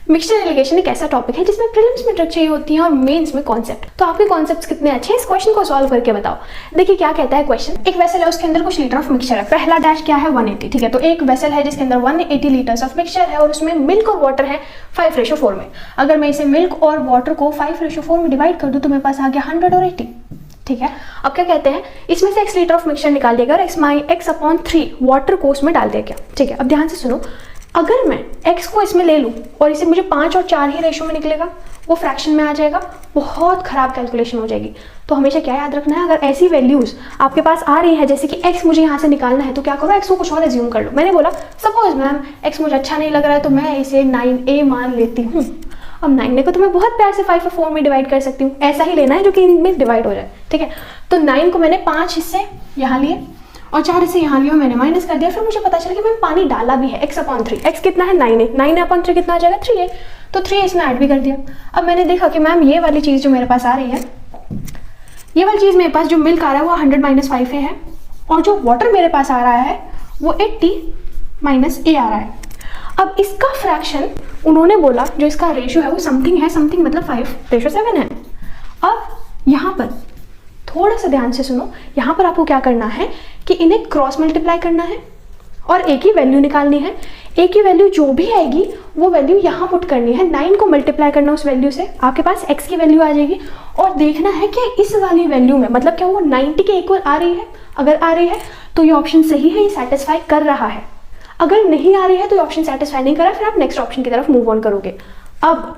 Mixture allegation एक ऐसा topic है जिसमें प्रीलिम्स में ट्रिक चाहिए होती है और मेंस में कॉन्सेप्ट। तो आपके कॉन्सेप्ट्स कितने अच्छे हैं, इस क्वेश्चन को सॉल्व करके बताओ। देखिए क्या कहता है क्वेश्चन, एक वेसल है, उसके अंदर कुछ लीटर ऑफ मिक्सचर है। पहला डैश क्या है 180, ठीक है। तो एक वेसल है जिसके अंदर 180 लीटर्स ऑफ मिक्सचर है और उसमें मिल्क और वाटर है 5:4 में। अगर मैं इसे मिल्क और वाटर को 5:4 में डिवाइड कर दूं तो मेरे पास आ गया 100 और 80, ठीक है। अब क्या कहते हैं, इसमें से x लीटर ऑफ मिक्सचर निकाल दिया गया और x/3 वाटर को उसमें डाल दिया गया, ठीक है। अब ध्यान से सुनो, अगर मैं x को इसमें ले लूँ और इसे मुझे 5 और 4 ही रेशो में निकलेगा, वो फ्रैक्शन में आ जाएगा, बहुत खराब कैलकुलेशन हो जाएगी। तो हमेशा क्या याद रखना है, अगर ऐसी वैल्यूज आपके पास आ रही है, जैसे कि x मुझे यहाँ से निकालना है, तो क्या करो, x को कुछ और एज्यूम कर लो। मैंने बोला सपोज मैम x मुझे अच्छा नहीं लग रहा है तो मैं इसे 9a मान लेती हूँ। अब 9 को तो मैं बहुत प्यार से 5 और 4 में डिवाइड कर सकती हूँ, ऐसा ही लेना है जो कि इनमें डिवाइड हो जाए, ठीक है। तो 9 को मैंने 5 हिस्से यहाँ लिए और 4 हिस्से यहाँ लिए, मैंने माइनस कर दिया। फिर मुझे पता चला कि मैंने पानी डाला भी है x/3। x कितना है 9 है, 9/3 कितना आ जाएगा 3 है, तो 3 इसमें ऐड भी कर दिया। अब मैंने देखा कि मैम ये वाली चीज़ जो मेरे पास आ रही है, ये वाली चीज़ मेरे पास जो मिल्क आ रहा है वो 100 - 5 है और जो वाटर मेरे पास आ रहा है वो 80 - a आ रहा है। अब इसका फ्रैक्शन उन्होंने बोला जो इसका रेशियो है वो समथिंग है, समथिंग मतलब 5:7 है। अब यहाँ पर थोड़ा सा ध्यान से सुनो, यहाँ पर आपको क्या करना है कि इन्हें क्रॉस मल्टीप्लाई करना है और एक ही वैल्यू निकालनी है। एक ही वैल्यू जो भी आएगी वो वैल्यू यहाँ पुट करनी है, 9 को मल्टीप्लाई करना उस वैल्यू से, आपके पास x की वैल्यू आ जाएगी और देखना है कि इस वाली वैल्यू में मतलब क्या वो 90 के इक्वल आ रही है। अगर आ रही है तो ये ऑप्शन सही है, ये सेटिस्फाई कर रहा है। अगर नहीं आ रही है तो ये ऑप्शन सेटिस्फाई नहीं कर रहा, फिर आप नेक्स्ट ऑप्शन की तरफ मूव ऑन करोगे। अब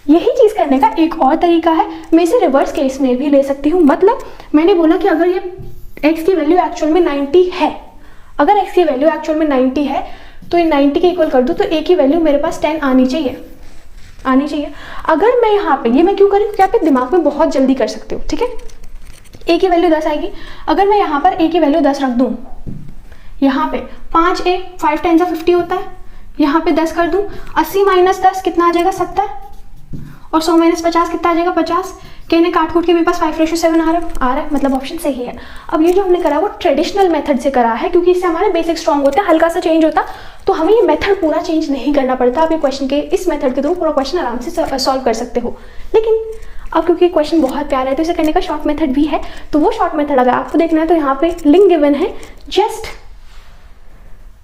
यही चीज़ करने का एक और तरीका है, मैं इसे रिवर्स केस में भी ले सकती हूँ। मतलब मैंने बोला कि अगर ये x की वैल्यू एक्चुअल में 90 है, अगर x की वैल्यू एक्चुअल में 90 है तो ये 90 के इक्वल कर दूँ तो a की वैल्यू मेरे पास 10 आनी चाहिए। अगर मैं यहाँ पे, ये मैं क्यों करूँ क्योंकि आप दिमाग में बहुत जल्दी कर सकते हो, ठीक है। a की वैल्यू 10 आएगी, अगर मैं यहाँ पर a की वैल्यू 10 रख दूँ, यहाँ पे 5a 5 10 50 होता है, यहाँ पे 10 कर दूँ, 80 - 10 कितना आ जाएगा 70 और 100 - 50 कितना आ जाएगा 50। कहने काट कूट के मेरे पास 5:7 आ रहा है, मतलब ऑप्शन सही है। अब ये जो हमने करा वो ट्रेडिशनल मेथड से करा है क्योंकि इससे हमारे बेसिक स्ट्रॉन्ग होते हैं, हल्का सा चेंज होता तो हमें ये मेथड पूरा चेंज नहीं करना पड़ता। आप ये क्वेश्चन के इस मेथड के थ्रू पूरा क्वेश्चन आराम से सॉल्व कर सकते हो। लेकिन अब क्योंकि क्वेश्चन बहुत प्यारा है तो इसे करने का शॉर्ट मेथड भी है, तो वो शॉर्ट मेथड अगर आपको देखना है तो यहाँ पे लिंक गिवन है, जस्ट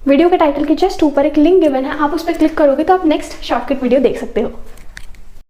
वीडियो के टाइटल के जस्ट ऊपर एक लिंक गिवन है, आप उस पर क्लिक करोगे तो आप नेक्स्ट शॉर्टकट वीडियो देख सकते हो।